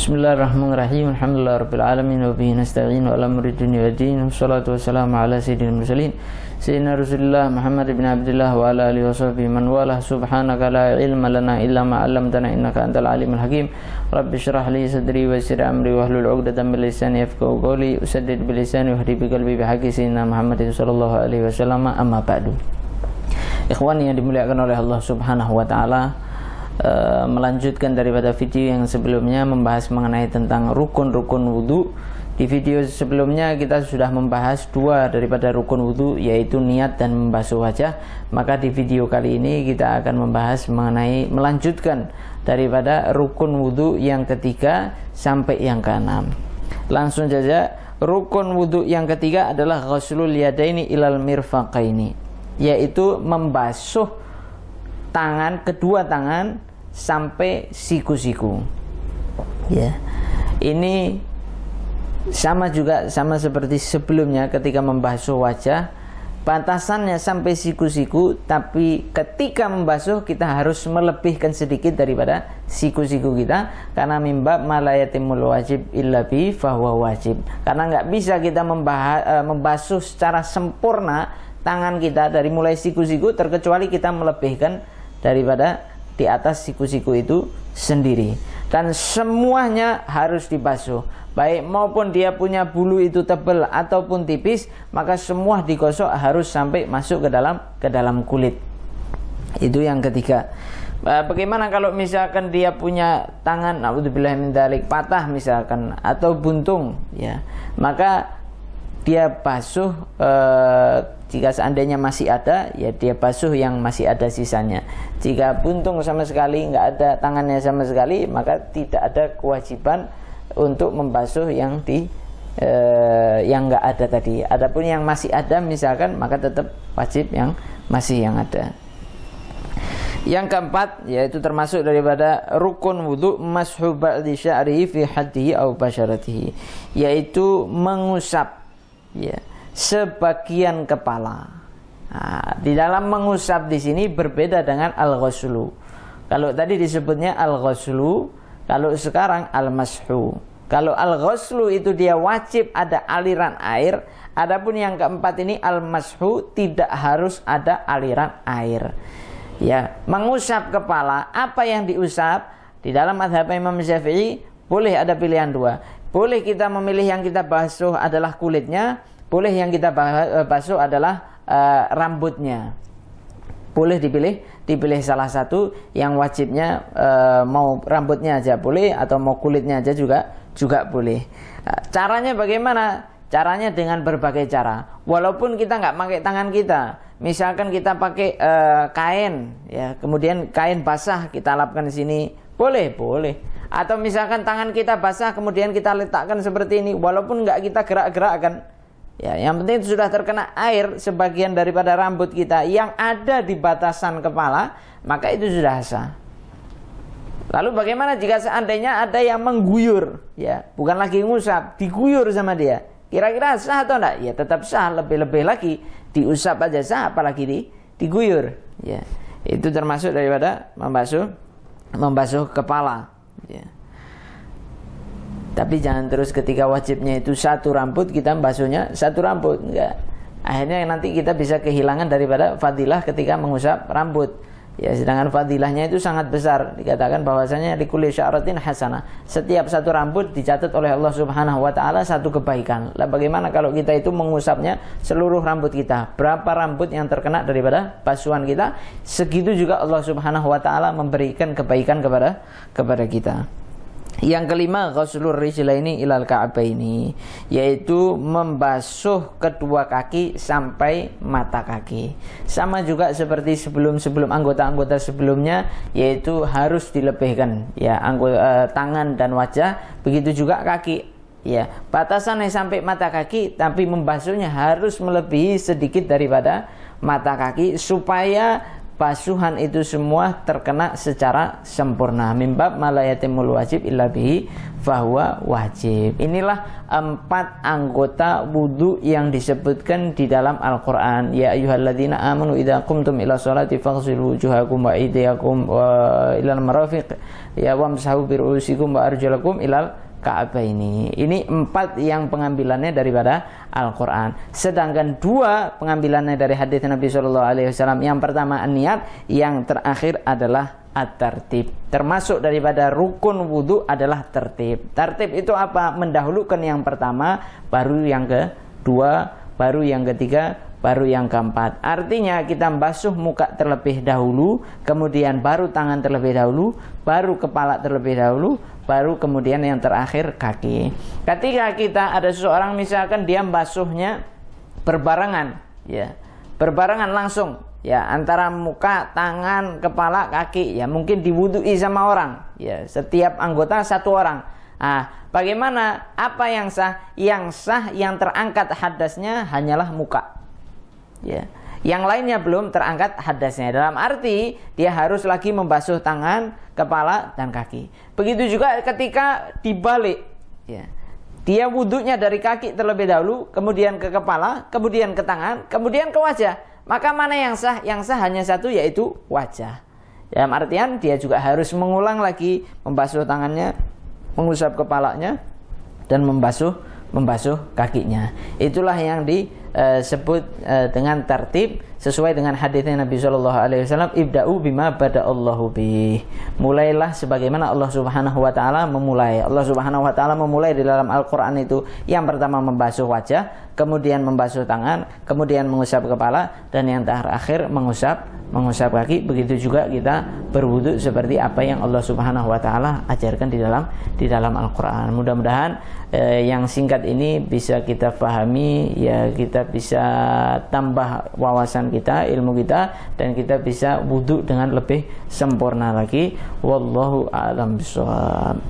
Bismillahirrahmanirrahim. Alhamdulillahirabbil alamin wa bihi nasta'in wa ala amri dunya waddin. Wassalatu wassalamu ala sayyidil mursalin sayyidina Rasulillah Muhammad ibn Abdullah wa ala alihi washabbihi man walah. Subhanaka la ilma lana illa ma 'allamtana innaka antal alimul hakim. Rabbi shrah li sadri wa yassir amri wahlul 'uqdatam min lisani yafqahu qawli. Usaddid bi lisani wa hdi bi qalbi bi haqqi sayyidina Muhammadin sallallahu alaihi wasallam. Amma ba'du. Ikhwan yang dimuliakan oleh Allah Subhanahu wa taala, melanjutkan daripada video yang sebelumnya membahas mengenai tentang rukun-rukun wudhu. Di video sebelumnya kita sudah membahas dua daripada rukun wudhu, yaitu niat dan membasuh wajah. Maka di video kali ini kita akan membahas mengenai melanjutkan daripada rukun wudhu yang ketiga sampai yang keenam. Langsung saja, rukun wudhu yang ketiga adalah ghuslul yadaini ilal mirfaqaini, yaitu membasuh tangan, kedua tangan sampai siku-siku. Ya, ini sama seperti sebelumnya ketika membasuh wajah, batasannya sampai siku-siku, tapi ketika membasuh kita harus melebihkan sedikit daripada siku-siku kita, karena mimba malayatimul wajib illa bi fahuwa wajib. Karena nggak bisa kita membasuh secara sempurna tangan kita dari mulai siku-siku terkecuali kita melebihkan daripada di atas siku-siku itu sendiri. Dan semuanya harus dibasuh, baik maupun dia punya bulu itu tebal ataupun tipis, maka semua digosok harus sampai masuk ke dalam kulit. Itu yang ketiga. Bagaimana kalau misalkan dia punya tangan, naudzubillah min dzalik, patah misalkan atau buntung, ya, maka dia basuh, jika seandainya masih ada, ya dia basuh yang masih ada sisanya. Jika buntung sama sekali, nggak ada tangannya sama sekali, maka tidak ada kewajiban untuk membasuh yang nggak ada tadi. Adapun yang masih ada misalkan, maka tetap wajib yang masih yang ada. Yang keempat, yaitu termasuk daripada rukun wudhu, mashu ba'di sya'rihi fi haddihi aw basyaratihi, yaitu mengusap, ya, sebagian kepala. Nah, di dalam mengusap di sini berbeda dengan al-ghuslu. Kalau tadi disebutnya al-ghuslu, kalau sekarang al-mashu. Kalau al-ghuslu itu dia wajib ada aliran air, adapun yang keempat ini al-mashu tidak harus ada aliran air. Ya, mengusap kepala, apa yang diusap? Di dalam mazhab Imam Syafi'i boleh ada pilihan dua. Boleh kita memilih yang kita basuh adalah kulitnya, boleh yang kita basuh adalah rambutnya. Boleh dipilih salah satu, yang wajibnya mau rambutnya aja boleh, atau mau kulitnya aja juga boleh. Caranya bagaimana? Caranya dengan berbagai cara. Walaupun kita nggak pakai tangan kita, misalkan kita pakai kain, ya, kemudian kain basah kita lapkan di sini, boleh. Atau misalkan tangan kita basah kemudian kita letakkan seperti ini, walaupun nggak kita gerak-gerakkan, ya, yang penting itu sudah terkena air sebagian daripada rambut kita yang ada di batasan kepala, maka itu sudah sah. Lalu bagaimana jika seandainya ada yang mengguyur, ya, bukan lagi ngusap, diguyur sama dia, kira-kira sah atau enggak? Ya tetap sah, lebih-lebih lagi diusap aja sah, apalagi diguyur, ya. Itu termasuk daripada membasuh kepala, ya. Tapi jangan terus ketika wajibnya itu satu rambut kita membasuhnya satu rambut, enggak. Akhirnya nanti kita bisa kehilangan daripada fadilah ketika mengusap rambut. Ya, sedangkan fadilahnya itu sangat besar. Dikatakan bahwasanya likulli sya'ratin hasanah. Setiap satu rambut dicatat oleh Allah Subhanahu wa taala satu kebaikan. Lah bagaimana kalau kita itu mengusapnya seluruh rambut kita? Berapa rambut yang terkena daripada basuhan kita? Segitu juga Allah Subhanahu wa taala memberikan kebaikan kepada kita. Yang kelima, ghuslur rijlaini ilal ka'baini, yaitu membasuh kedua kaki sampai mata kaki. Sama juga seperti sebelum anggota-anggota sebelumnya, yaitu harus dilebihkan, ya, tangan dan wajah, begitu juga kaki. Ya, batasannya sampai mata kaki, tapi membasuhnya harus melebihi sedikit daripada mata kaki supaya basuhan itu semua terkena secara sempurna. Mimbab malayatimul wajib illa bihi fahuwa wajib. Inilah 4 anggota wudu yang disebutkan di dalam Al-Quran. Ya ayyuhalladzina amanu idza qumtum ila sholati faghsilu wujuhakum wa aydiyakum ilal marafiq ya wamsahu bi ru'usikum wa arjulakum ilal Ka'baini. Ini 4 yang pengambilannya daripada Al-Quran. Sedangkan 2 pengambilannya dari hadis Nabi SAW. Yang pertama an-niat, yang terakhir adalah at-tartib. Termasuk daripada rukun wudu adalah tertib. Tertib itu apa? Mendahulukan yang pertama, baru yang kedua, baru yang ketiga, baru yang keempat. Artinya kita basuh muka terlebih dahulu, kemudian baru tangan terlebih dahulu, baru kepala terlebih dahulu, baru kemudian yang terakhir kaki. Ketika kita ada seseorang misalkan dia basuhnya berbarengan, ya, berbarengan langsung, ya, antara muka, tangan, kepala, kaki, ya, mungkin diwudui sama orang, ya, setiap anggota satu orang. Bagaimana? Apa yang sah? Yang sah, yang terangkat hadasnya hanyalah muka, ya. Yang lainnya belum terangkat hadasnya. Dalam arti dia harus lagi membasuh tangan, kepala, dan kaki. Begitu juga ketika dibalik, ya. Dia wudunya dari kaki terlebih dahulu, kemudian ke kepala, kemudian ke tangan, kemudian ke wajah. Maka mana yang sah? Yang sah hanya satu, yaitu wajah. Dalam artian dia juga harus mengulang lagi membasuh tangannya, mengusap kepalanya, dan membasuh kakinya. Itulah yang disebut dengan tertib sesuai dengan hadisnya Nabi SAW. Ibda'u bima bada'allahu bih. Mulailah sebagaimana Allah Subhanahu wa taala memulai. Allah Subhanahu wa taala memulai di dalam Al-Qur'an itu yang pertama membasuh wajah, kemudian membasuh tangan, kemudian mengusap kepala, dan yang terakhir mengusap kaki. Begitu juga kita berwudu seperti apa yang Allah Subhanahu wa taala ajarkan di dalam Al-Qur'an. Mudah-mudahan yang singkat ini bisa kita pahami, ya, kita bisa tambah wawasan kita, ilmu kita, dan kita bisa wudu dengan lebih sempurna lagi. Wallahu a'lam bishawab.